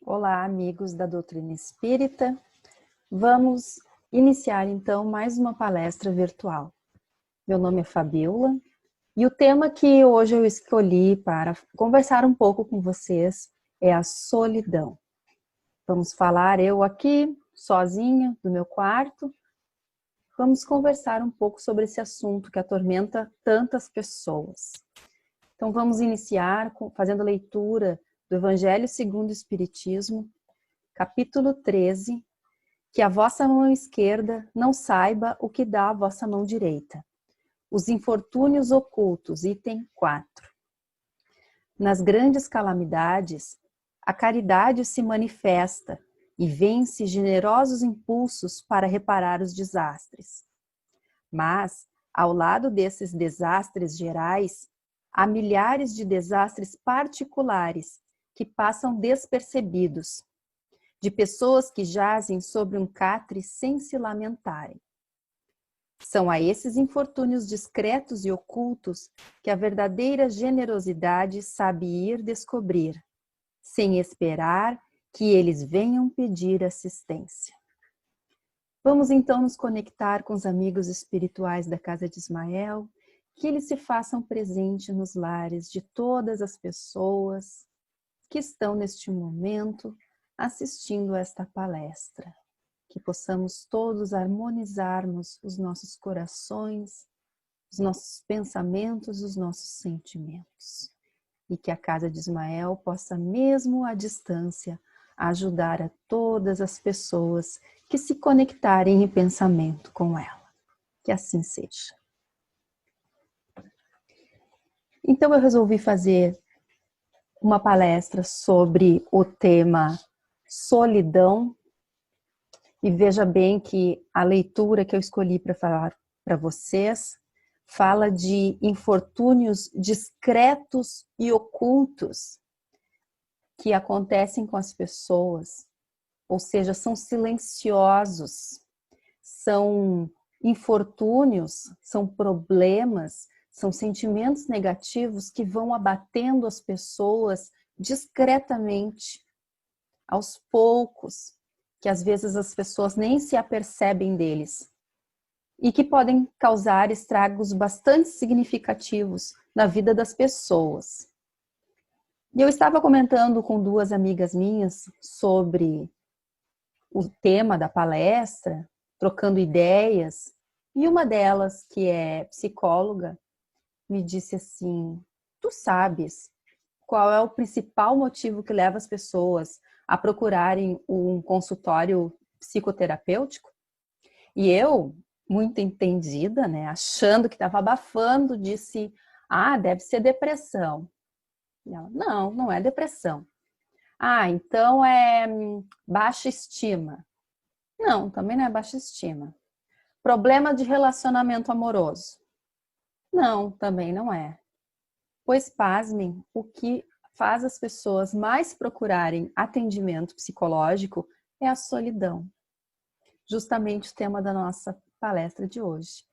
Olá, amigos da Doutrina Espírita. Vamos iniciar então mais uma palestra virtual. Meu nome é Fabiola e o tema que hoje eu escolhi para conversar um pouco com vocês é a solidão. Vamos falar eu aqui, sozinha, no meu quarto. Vamos conversar um pouco sobre esse assunto que atormenta tantas pessoas. Então vamos iniciar fazendo a leitura do Evangelho segundo o Espiritismo, capítulo 13, que a vossa mão esquerda não saiba o que dá a vossa mão direita. Os infortúnios ocultos, item 4. Nas grandes calamidades, a caridade se manifesta e vence generosos impulsos para reparar os desastres. Mas, ao lado desses desastres gerais, há milhares de desastres particulares que passam despercebidos, de pessoas que jazem sobre um catre sem se lamentarem. São a esses infortúnios discretos e ocultos que a verdadeira generosidade sabe ir descobrir, sem esperar que eles venham pedir assistência. Vamos então nos conectar com os amigos espirituais da Casa de Ismael, que eles se façam presente nos lares de todas as pessoas que estão neste momento assistindo a esta palestra. Que possamos todos harmonizarmos os nossos corações, os nossos pensamentos, os nossos sentimentos. E que a Casa de Ismael possa, mesmo à distância, ajudar a todas as pessoas que se conectarem em pensamento com ela. Que assim seja. Então eu resolvi fazer uma palestra sobre o tema solidão. E veja bem que a leitura que eu escolhi para falar para vocês fala de infortúnios discretos e ocultos que acontecem com as pessoas, ou seja, são silenciosos, são infortúnios, são problemas, são sentimentos negativos que vão abatendo as pessoas discretamente, aos poucos, que às vezes as pessoas nem se apercebem deles e que podem causar estragos bastante significativos na vida das pessoas. E eu estava comentando com duas amigas minhas sobre o tema da palestra, trocando ideias, e uma delas, que é psicóloga, me disse assim: tu sabes qual é o principal motivo que leva as pessoas a procurarem um consultório psicoterapêutico? E eu, muito entendida, né, achando que estava abafando, disse: ah, deve ser depressão. E ela: não, não é depressão. Ah, então é baixa estima. Não, também não é baixa estima. Problema de relacionamento amoroso. Não, também não é. Pois pasmem, o que faz as pessoas mais procurarem atendimento psicológico é a solidão. Justamente o tema da nossa palestra de hoje.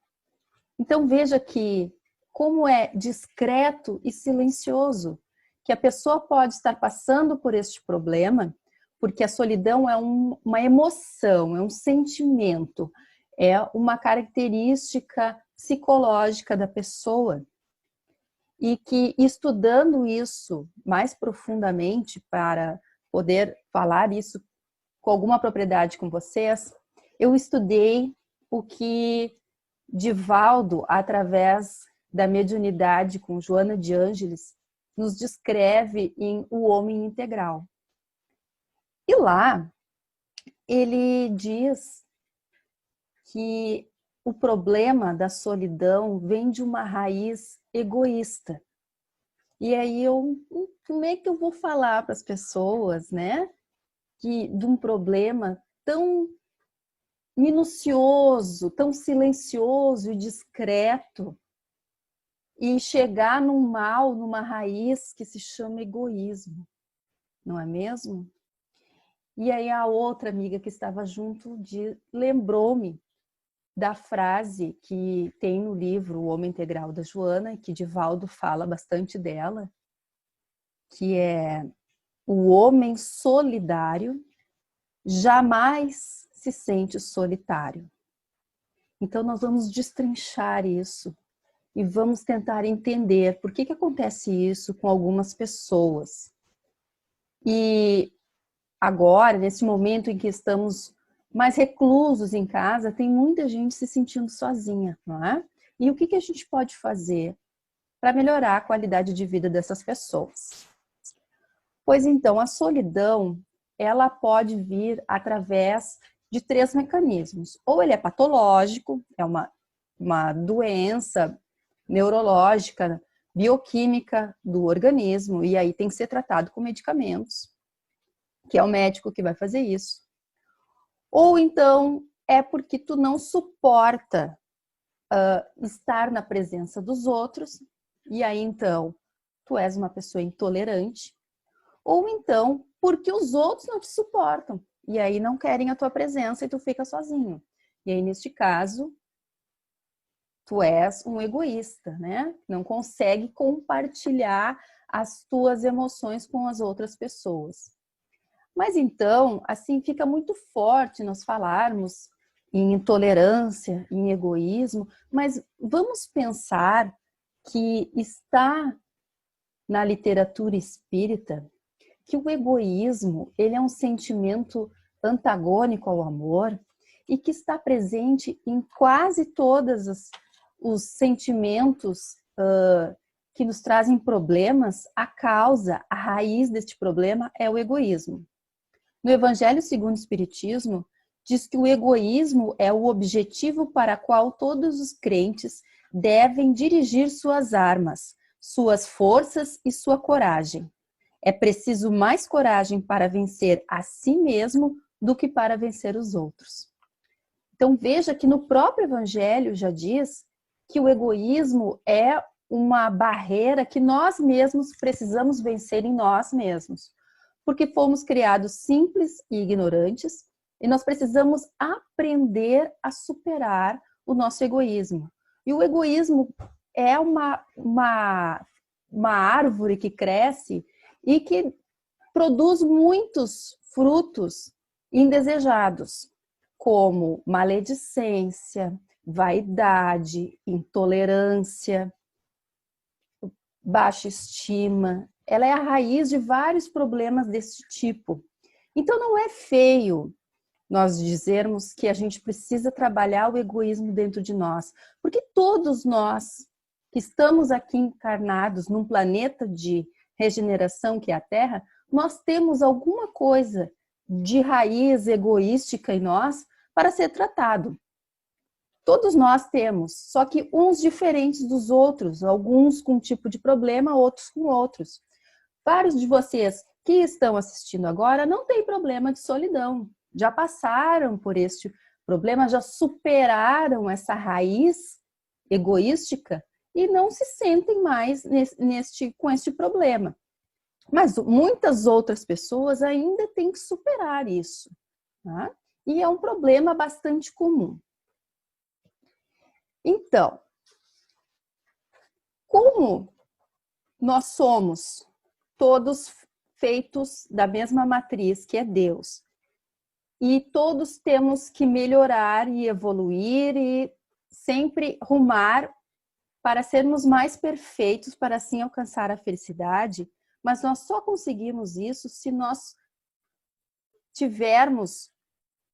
Então veja que como é discreto e silencioso que a pessoa pode estar passando por este problema, porque a solidão é uma emoção, é um sentimento, é uma característica psicológica da pessoa. E que estudando isso mais profundamente para poder falar isso com alguma propriedade com vocês, eu estudei o que Divaldo, através da mediunidade com Joana de Ângeles, nos descreve em O Homem Integral. E lá, ele diz que o problema da solidão vem de uma raiz egoísta. E aí como é que eu vou falar para as pessoas, né, que de um problema tão minucioso, tão silencioso e discreto, e chegar num mal, numa raiz que se chama egoísmo, não é mesmo? E aí a outra amiga que estava junto lembrou-me da frase que tem no livro O Homem Integral da Joana, que Divaldo fala bastante dela, que é: o homem solidário jamais se sente solitário. Então nós vamos destrinchar isso e vamos tentar entender por que acontece isso com algumas pessoas. E agora, nesse momento em que estamos mais reclusos em casa, tem muita gente se sentindo sozinha, não é? E o que a gente pode fazer para melhorar a qualidade de vida dessas pessoas? Pois então, a solidão, ela pode vir através de 3 mecanismos. Ou ele é patológico, é uma doença neurológica, bioquímica do organismo, e aí tem que ser tratado com medicamentos, que é o médico que vai fazer isso. Ou então é porque tu não suporta estar na presença dos outros, e aí então tu és uma pessoa intolerante, ou então porque os outros não te suportam, e aí não querem a tua presença e tu fica sozinho. E aí neste caso, tu és um egoísta, né? Não consegue compartilhar as tuas emoções com as outras pessoas. Mas então, assim, fica muito forte nós falarmos em intolerância, em egoísmo, mas vamos pensar que está na literatura espírita que o egoísmo, ele é um sentimento antagônico ao amor e que está presente em quase todos os sentimentos que nos trazem problemas. A causa, a raiz deste problema é o egoísmo. No Evangelho segundo o Espiritismo, diz que o egoísmo é o objetivo para o qual todos os crentes devem dirigir suas armas, suas forças e sua coragem. É preciso mais coragem para vencer a si mesmo do que para vencer os outros. Então veja que no próprio Evangelho já diz que o egoísmo é uma barreira que nós mesmos precisamos vencer em nós mesmos. Porque fomos criados simples e ignorantes e nós precisamos aprender a superar o nosso egoísmo. E o egoísmo é uma árvore que cresce e que produz muitos frutos indesejados, como maledicência, vaidade, intolerância, baixa estima. Ela é a raiz de vários problemas desse tipo. Então não é feio nós dizermos que a gente precisa trabalhar o egoísmo dentro de nós, porque todos nós que estamos aqui encarnados num planeta de regeneração que é a Terra, nós temos alguma coisa de raiz egoística em nós para ser tratado. Todos nós temos, só que uns diferentes dos outros, alguns com um tipo de problema, outros com outros. Vários de vocês que estão assistindo agora não têm problema de solidão, já passaram por este problema, já superaram essa raiz egoística e não se sentem mais com este problema. Mas muitas outras pessoas ainda têm que superar isso, tá? E é um problema bastante comum. Então, como nós somos todos feitos da mesma matriz, que é Deus, e todos temos que melhorar e evoluir e sempre rumar para sermos mais perfeitos, para assim alcançar a felicidade, mas nós só conseguimos isso se nós tivermos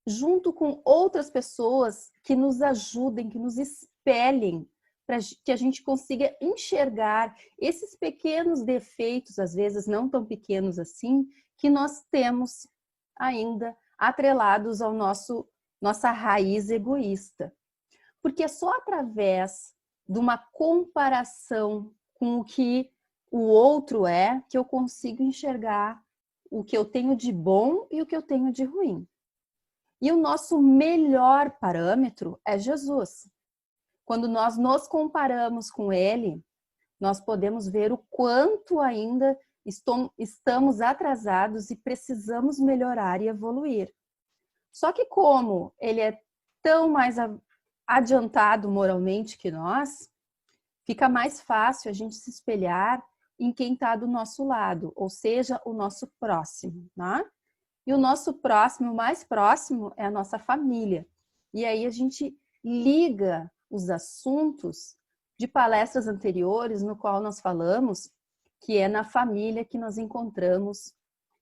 junto com outras pessoas que nos ajudem, que nos espelhem, para que a gente consiga enxergar esses pequenos defeitos, às vezes não tão pequenos assim, que nós temos ainda atrelados ao nossa raiz egoísta. Porque é só através de uma comparação com o que o outro é que eu consigo enxergar o que eu tenho de bom e o que eu tenho de ruim. E o nosso melhor parâmetro é Jesus. Quando nós nos comparamos com ele, nós podemos ver o quanto ainda estamos atrasados e precisamos melhorar e evoluir. Só que como ele é tão mais adiantado moralmente que nós, fica mais fácil a gente se espelhar em quem está do nosso lado, ou seja, o nosso próximo, né? E o nosso próximo, o mais próximo, é a nossa família. E aí a gente liga os assuntos de palestras anteriores, no qual nós falamos que é na família que nós encontramos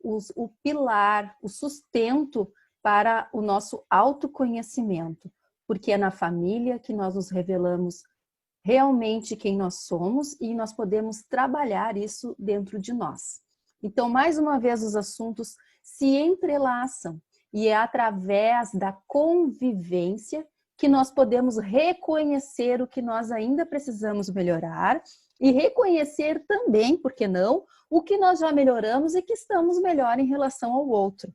o pilar, o sustento para o nosso autoconhecimento. Porque é na família que nós nos revelamos realmente quem nós somos e nós podemos trabalhar isso dentro de nós. Então, mais uma vez, os assuntos se entrelaçam e é através da convivência que nós podemos reconhecer o que nós ainda precisamos melhorar e reconhecer também, por que não, o que nós já melhoramos e que estamos melhor em relação ao outro.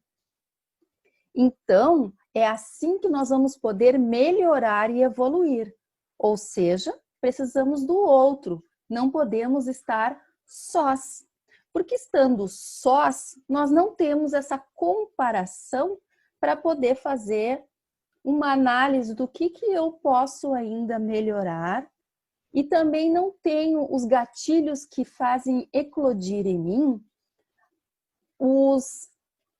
Então, é assim que nós vamos poder melhorar e evoluir. Ou seja, precisamos do outro, não podemos estar sós. Porque estando sós, nós não temos essa comparação para poder fazer uma análise do que eu posso ainda melhorar e também não tenho os gatilhos que fazem eclodir em mim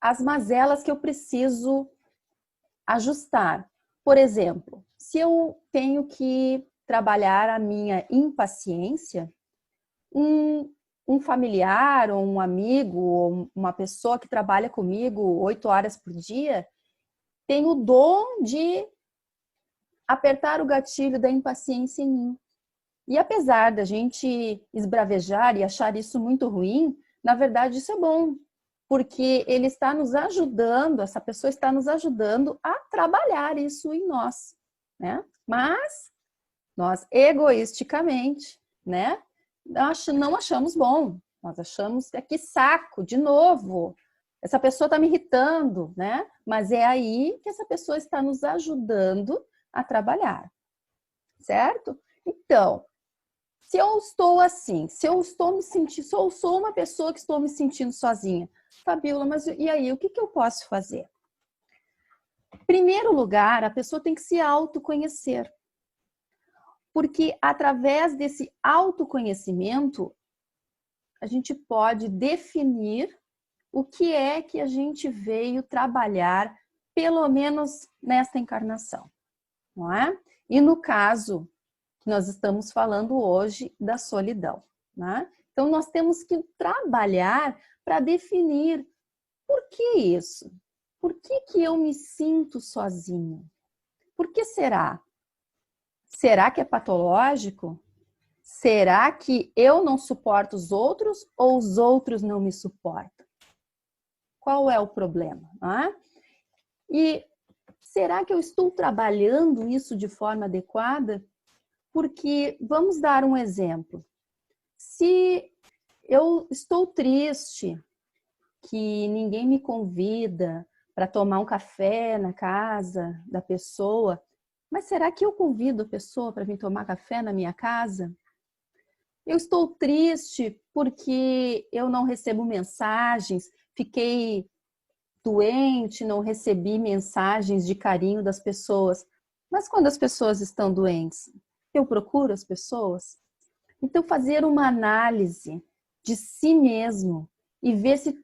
as mazelas que eu preciso ajustar. Por exemplo, se eu tenho que trabalhar a minha impaciência, um familiar, ou um amigo, ou uma pessoa que trabalha comigo 8 horas por dia, tem o dom de apertar o gatilho da impaciência em mim. E apesar da gente esbravejar e achar isso muito ruim, na verdade isso é bom, porque ele está nos ajudando, essa pessoa está nos ajudando a trabalhar isso em nós, né? Mas nós egoisticamente, né? Não achamos bom, nós achamos que saco, de novo, essa pessoa está me irritando, né? Mas é aí que essa pessoa está nos ajudando a trabalhar, certo? Então, se eu estou assim, se eu estou me sentindo, se eu sou uma pessoa que estou me sentindo sozinha, Fabíola, mas e aí, o que eu posso fazer? Em primeiro lugar, a pessoa tem que se autoconhecer. Porque através desse autoconhecimento, a gente pode definir o que é que a gente veio trabalhar, pelo menos nesta encarnação, não é? E no caso que nós estamos falando hoje da solidão, né? Então nós temos que trabalhar para definir por que isso? Por que eu me sinto sozinho? Por que será? Será que é patológico? Será que eu não suporto os outros ou os outros não me suportam? Qual é o problema? Ah? E será que eu estou trabalhando isso de forma adequada? Porque, vamos dar um exemplo. Se eu estou triste, que ninguém me convida para tomar um café na casa da pessoa, mas será que eu convido a pessoa para vir tomar café na minha casa? Eu estou triste porque eu não recebo mensagens, fiquei doente, não recebi mensagens de carinho das pessoas. Mas quando as pessoas estão doentes, eu procuro as pessoas? Então, fazer uma análise de si mesmo e ver se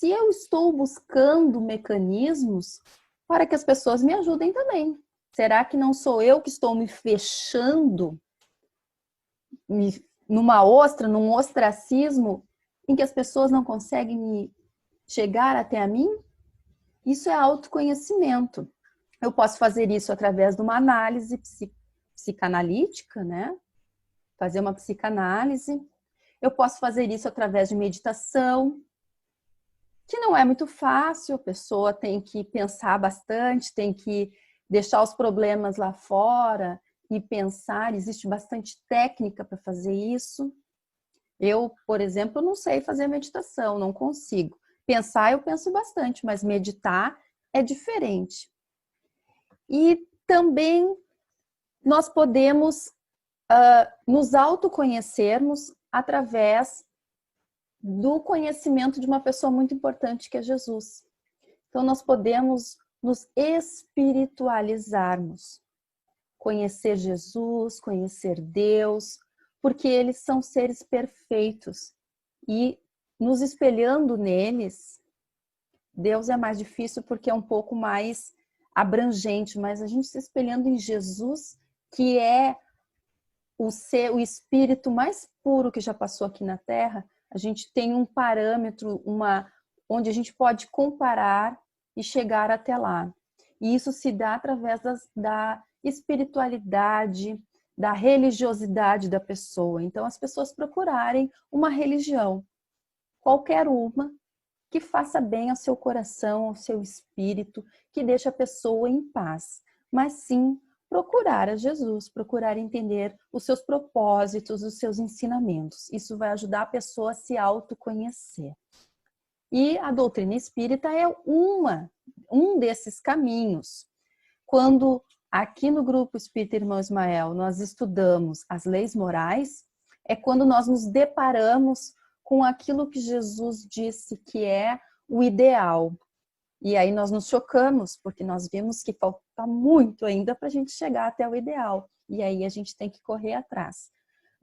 eu estou buscando mecanismos para que as pessoas me ajudem também. Será que não sou eu que estou me fechando numa ostra, num ostracismo em que as pessoas não conseguem chegar até a mim? Isso é autoconhecimento. Eu posso fazer isso através de uma análise psicanalítica, né? Fazer uma psicanálise. Eu posso fazer isso através de meditação, que não é muito fácil, a pessoa tem que pensar bastante, tem que deixar os problemas lá fora e pensar, existe bastante técnica para fazer isso. Eu, por exemplo, não sei fazer meditação, não consigo. Pensar eu penso bastante, mas meditar é diferente. E também nós podemos nos autoconhecermos através do conhecimento de uma pessoa muito importante que é Jesus. Então nós podemos nos espiritualizarmos, conhecer Jesus, conhecer Deus, porque eles são seres perfeitos E nos espelhando neles, Deus é mais difícil porque é um pouco mais abrangente, mas a gente se espelhando em Jesus, que é o espírito mais puro que já passou aqui na Terra, a gente tem um parâmetro, onde a gente pode comparar e chegar até lá. E isso se dá através da espiritualidade, da religiosidade da pessoa. Então, as pessoas procurarem uma religião, qualquer uma, que faça bem ao seu coração, ao seu espírito, que deixe a pessoa em paz. Mas sim, procurar a Jesus, procurar entender os seus propósitos, os seus ensinamentos. Isso vai ajudar a pessoa a se autoconhecer. E a doutrina espírita é um desses caminhos. Quando aqui no Grupo Espírita Irmão Ismael nós estudamos as leis morais, é quando nós nos deparamos com aquilo que Jesus disse que é o ideal. E aí nós nos chocamos, porque nós vimos que falta muito ainda para a gente chegar até o ideal. E aí a gente tem que correr atrás.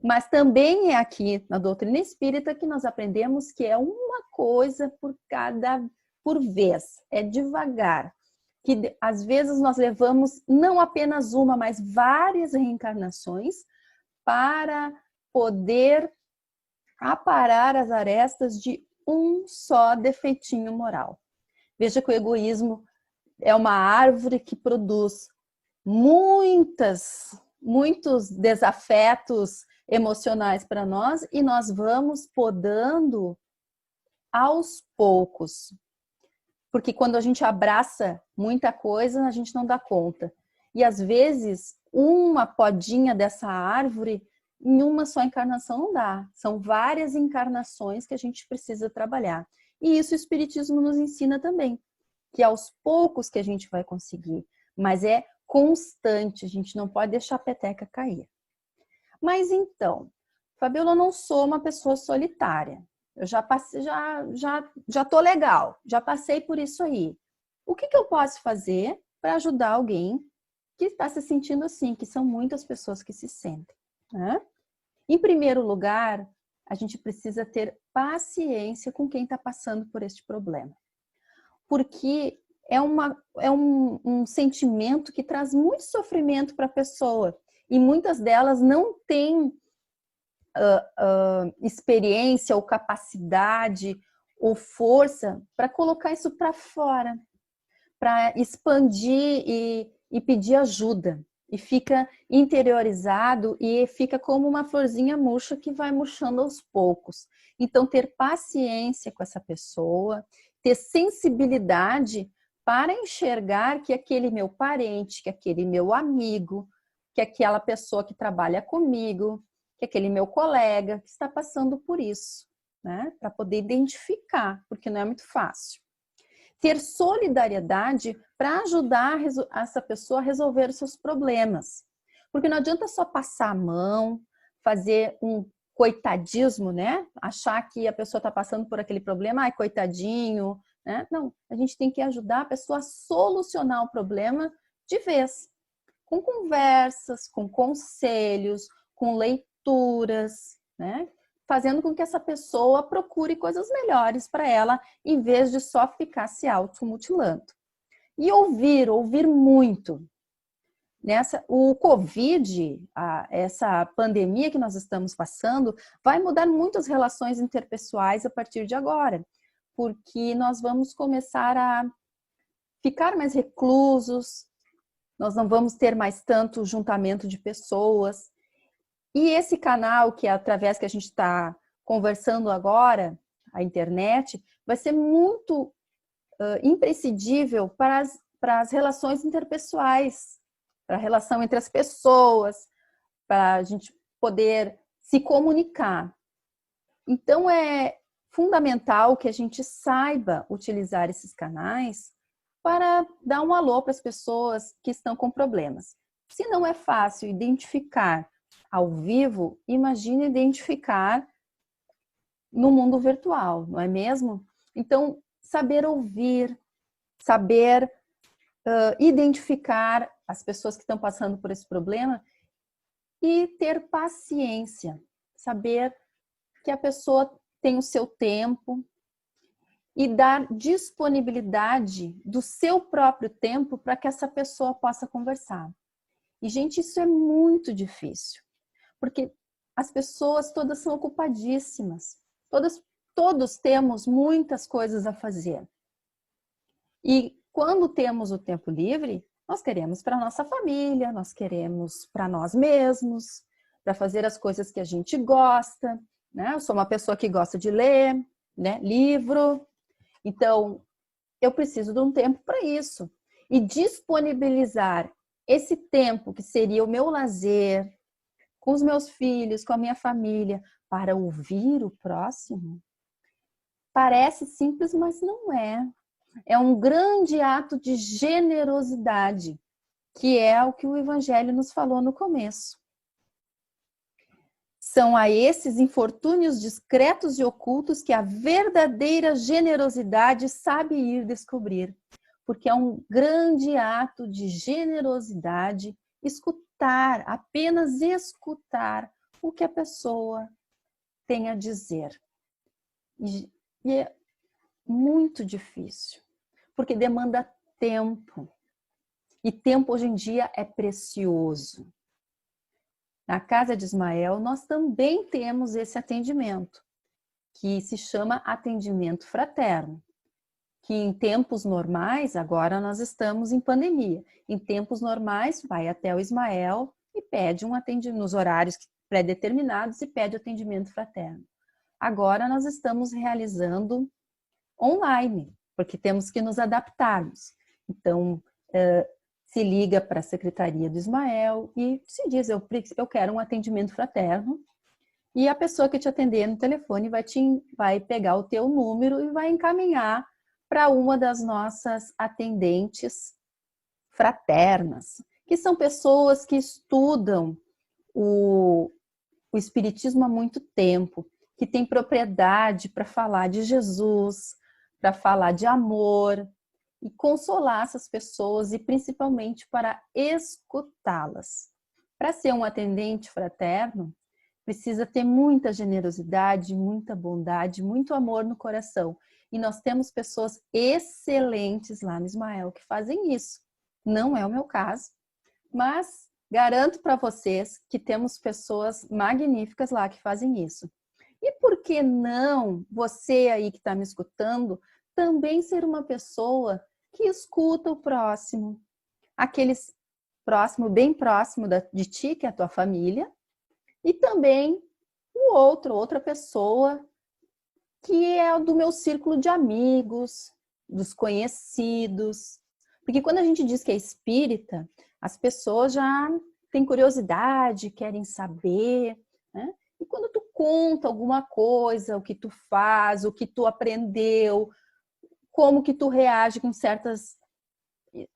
Mas também é aqui na doutrina espírita que nós aprendemos que é uma coisa por vez, é devagar. Que às vezes nós levamos não apenas uma, mas várias reencarnações para poder aparar as arestas de um só defeitinho moral. Veja que o egoísmo é uma árvore que produz muitos desafetos emocionais para nós e nós vamos podando aos poucos. Porque quando a gente abraça muita coisa, a gente não dá conta. E às vezes, uma podinha dessa árvore, em uma só encarnação não dá. São várias encarnações que a gente precisa trabalhar. E isso o Espiritismo nos ensina também. Que aos poucos que a gente vai conseguir. Mas é constante, a gente não pode deixar a peteca cair. Mas então, Fabiola, eu não sou uma pessoa solitária. Eu já passei, já tô legal, já passei por isso aí. O que eu posso fazer para ajudar alguém que está se sentindo assim, que são muitas pessoas que se sentem, né? Em primeiro lugar, a gente precisa ter paciência com quem está passando por este problema. Porque é um sentimento que traz muito sofrimento para a pessoa. E muitas delas não têm experiência ou capacidade ou força para colocar isso para fora, para expandir e pedir ajuda. E fica interiorizado e fica como uma florzinha murcha que vai murchando aos poucos. Então, ter paciência com essa pessoa, ter sensibilidade para enxergar que aquele meu parente, que aquele meu amigo, que aquela pessoa que trabalha comigo, que aquele meu colega que está passando por isso, né? Para poder identificar, porque não é muito fácil. Ter solidariedade para ajudar essa pessoa a resolver os seus problemas. Porque não adianta só passar a mão, fazer um coitadismo, né? Achar que a pessoa está passando por aquele problema, ai, coitadinho, né? Não, a gente tem que ajudar a pessoa a solucionar o problema de vez. Com conversas, com conselhos, com leituras, né? Fazendo com que essa pessoa procure coisas melhores para ela, em vez de só ficar se automutilando. E ouvir muito. O Covid, essa pandemia que nós estamos passando, vai mudar muito as relações interpessoais a partir de agora, porque nós vamos começar a ficar mais reclusos, nós não vamos ter mais tanto juntamento de pessoas. E esse canal, que é através que a gente está conversando agora, a internet, vai ser muito imprescindível para as relações interpessoais, para a relação entre as pessoas, para a gente poder se comunicar. Então, é fundamental que a gente saiba utilizar esses canais para dar um alô para as pessoas que estão com problemas. Se não é fácil identificar ao vivo, imagine identificar no mundo virtual, não é mesmo? Então, saber ouvir, saber identificar as pessoas que estão passando por esse problema e ter paciência, saber que a pessoa tem o seu tempo e dar disponibilidade do seu próprio tempo para que essa pessoa possa conversar. E, gente, isso é muito difícil, porque as pessoas todas são ocupadíssimas, todos temos muitas coisas a fazer. E quando temos o tempo livre, nós queremos para nossa família, nós queremos para nós mesmos, para fazer as coisas que a gente gosta, né? Eu sou uma pessoa que gosta de ler, né? Livro. Então, eu preciso de um tempo para isso. E disponibilizar esse tempo, que seria o meu lazer, com os meus filhos, com a minha família, para ouvir o próximo, parece simples, mas não é. É um grande ato de generosidade, que é o que o Evangelho nos falou no começo. São a esses infortúnios discretos e ocultos que a verdadeira generosidade sabe ir descobrir, porque é um grande ato de generosidade escutar, apenas escutar o que a pessoa tem a dizer. E é muito difícil, porque demanda tempo. E tempo hoje em dia é precioso. Na casa de Ismael, nós também temos esse atendimento, que se chama atendimento fraterno. Que em tempos normais, agora nós estamos em pandemia, em tempos normais vai até o Ismael e pede um atendimento nos horários pré-determinados e pede atendimento fraterno. Agora nós estamos realizando online, porque temos que nos adaptarmos. Então, se liga para a Secretaria do Ismael e se diz, eu quero um atendimento fraterno, e a pessoa que te atender no telefone vai pegar o teu número e vai encaminhar para uma das nossas atendentes fraternas, que são pessoas que estudam o Espiritismo há muito tempo, que têm propriedade para falar de Jesus, para falar de amor e consolar essas pessoas e principalmente para escutá-las. Para ser um atendente fraterno, precisa ter muita generosidade, muita bondade, muito amor no coração. E nós temos pessoas excelentes lá no Ismael que fazem isso. Não é o meu caso, mas garanto para vocês que temos pessoas magníficas lá que fazem isso. E por que não você aí que está me escutando também ser uma pessoa que escuta o próximo, aqueles próximo, bem próximo de ti, que é a tua família, e também outra pessoa que é do meu círculo de amigos, dos conhecidos. Porque quando a gente diz que é espírita, as pessoas já têm curiosidade, querem saber, né? E quando tu conta alguma coisa, o que tu faz, o que tu aprendeu, como que tu reage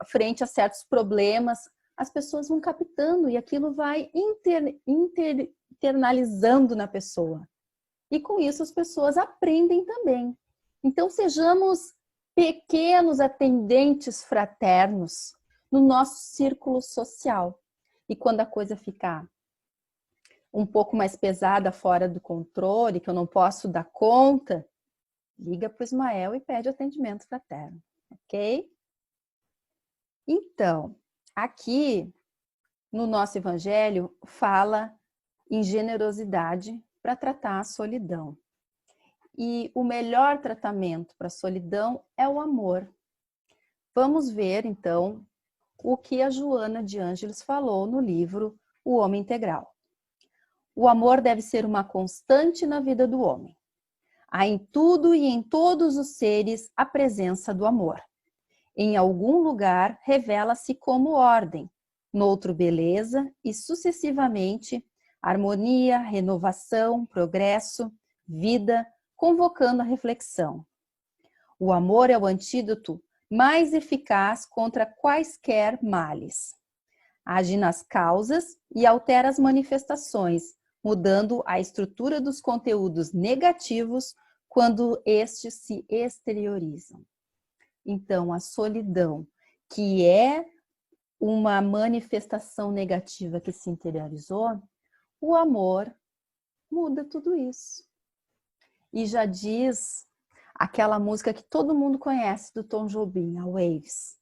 frente a certos problemas, as pessoas vão captando e aquilo vai internalizando na pessoa. E com isso as pessoas aprendem também. Então sejamos pequenos atendentes fraternos no nosso círculo social. E quando a coisa ficar um pouco mais pesada, fora do controle, que eu não posso dar conta, liga para o Ismael e pede atendimento fraterno, ok? Então, aqui no nosso evangelho fala em generosidade para tratar a solidão. E o melhor tratamento para a solidão é o amor. Vamos ver, então, o que a Joana de Ângeles falou no livro O Homem Integral. O amor deve ser uma constante na vida do homem. Há em tudo e em todos os seres a presença do amor. Em algum lugar revela-se como ordem, noutro beleza e sucessivamente harmonia, renovação, progresso, vida, convocando a reflexão. O amor é o antídoto mais eficaz contra quaisquer males. Age nas causas e altera as manifestações, mudando a estrutura dos conteúdos negativos quando estes se exteriorizam. Então, a solidão, que é uma manifestação negativa que se interiorizou, o amor muda tudo isso. e já diz aquela música que todo mundo conhece do Tom Jobim, a Waves.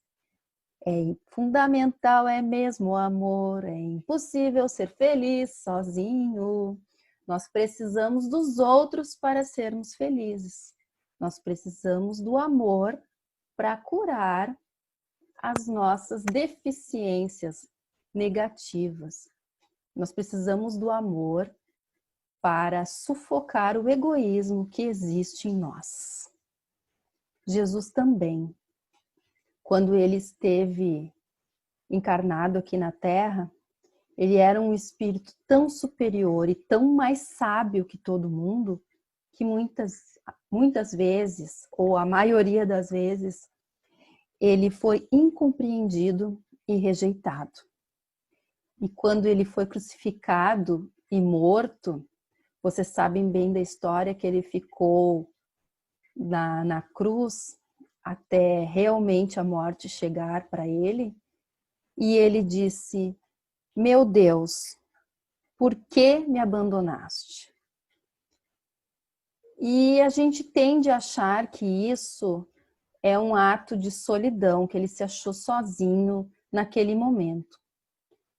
É fundamental, é mesmo o amor, é impossível ser feliz sozinho. Nós precisamos dos outros para sermos felizes. Nós precisamos do amor para curar as nossas deficiências negativas. Nós precisamos do amor para sufocar o egoísmo que existe em nós. Jesus também, quando ele esteve encarnado aqui na Terra, ele era um espírito tão superior e tão mais sábio que todo mundo, que muitas vezes, ou a maioria das vezes, ele foi incompreendido e rejeitado. E quando ele foi crucificado e morto, vocês sabem bem da história que ele ficou na cruz até realmente a morte chegar para ele. E ele disse: meu Deus, por que me abandonaste? E a gente tende a achar que isso é um ato de solidão, que ele se achou sozinho naquele momento.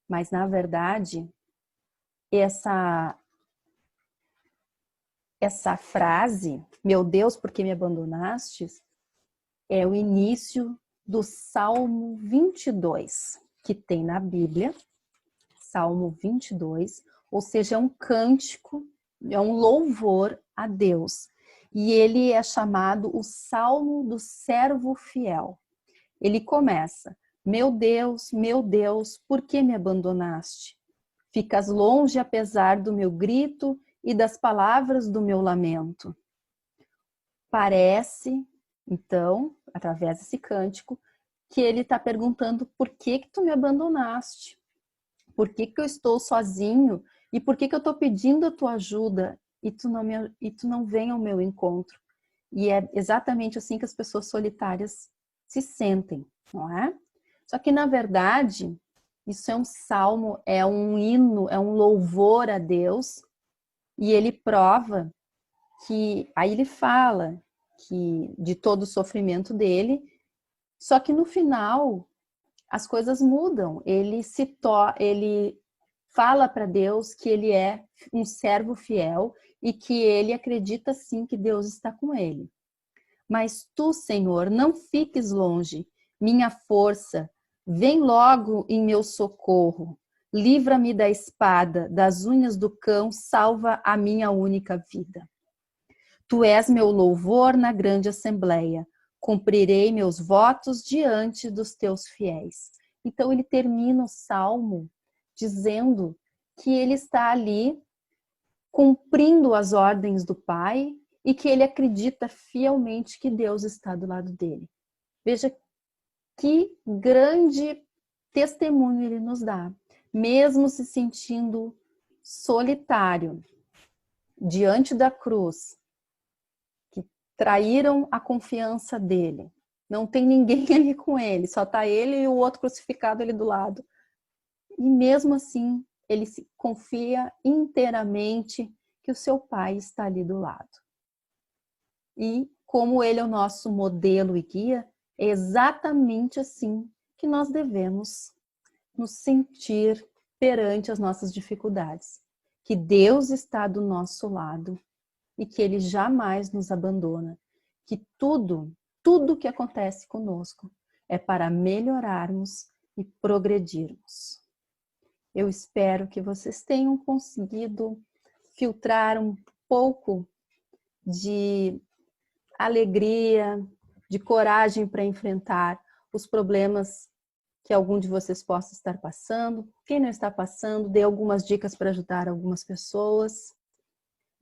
Mas, na verdade, essa frase, meu Deus, por que me abandonaste, é o início do Salmo 22, que tem na Bíblia, Salmo 22, ou seja, é um cântico, é um louvor a Deus. E ele é chamado o Salmo do Servo Fiel. Ele começa: meu Deus, por que me abandonaste? Ficas longe apesar do meu grito e das palavras do meu lamento. Parece, então, através desse cântico, que ele está perguntando por que tu me abandonaste? Por que eu estou sozinho? E por que eu estou pedindo a tua ajuda e tu não vem ao meu encontro? E é exatamente assim que as pessoas solitárias se sentem, não é? Só que, na verdade, isso é um salmo, é um hino, é um louvor a Deus, e ele prova que, aí ele fala que de todo o sofrimento dele, só que no final as coisas mudam. Ele fala para Deus que ele é um servo fiel e que ele acredita sim que Deus está com ele. Mas tu, Senhor, não fiques longe, minha força, vem logo em meu socorro. Livra-me da espada, das unhas do cão, salva a minha única vida. Tu és meu louvor na grande assembleia. Cumprirei meus votos diante dos teus fiéis. Então ele termina o salmo dizendo que ele está ali cumprindo as ordens do Pai e que ele acredita fielmente que Deus está do lado dele. Veja que grande testemunho ele nos dá, mesmo se sentindo solitário diante da cruz, que traíram a confiança dele. Não tem ninguém ali com ele, só está ele e o outro crucificado ali do lado. E mesmo assim, ele se confia inteiramente que o seu Pai está ali do lado. E como ele é o nosso modelo e guia, é exatamente assim que nós devemos nos sentir perante as nossas dificuldades. Que Deus está do nosso lado e que Ele jamais nos abandona. Que tudo que acontece conosco é para melhorarmos e progredirmos. Eu espero que vocês tenham conseguido filtrar um pouco de alegria, de coragem para enfrentar os problemas que algum de vocês possa estar passando. Quem não está passando, dê algumas dicas para ajudar algumas pessoas.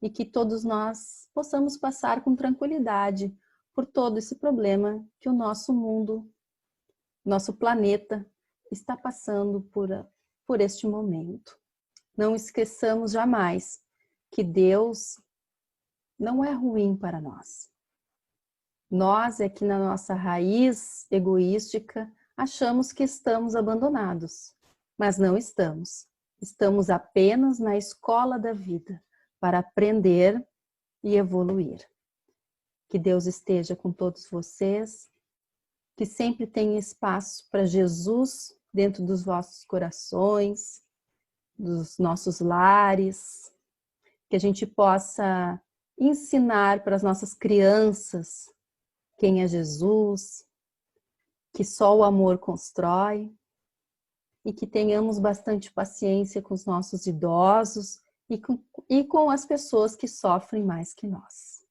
E que todos nós possamos passar com tranquilidade por todo esse problema que o nosso mundo, nosso planeta, está passando por este momento. Não esqueçamos jamais que Deus não é ruim para nós. Nós é que na nossa raiz egoística achamos que estamos abandonados, mas não estamos. Estamos apenas na escola da vida para aprender e evoluir. Que Deus esteja com todos vocês, que sempre tenha espaço para Jesus dentro dos vossos corações, dos nossos lares, que a gente possa ensinar para as nossas crianças quem é Jesus, que só o amor constrói, e que tenhamos bastante paciência com os nossos idosos e com as pessoas que sofrem mais que nós.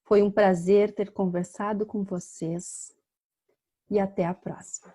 Foi um prazer ter conversado com vocês e até a próxima.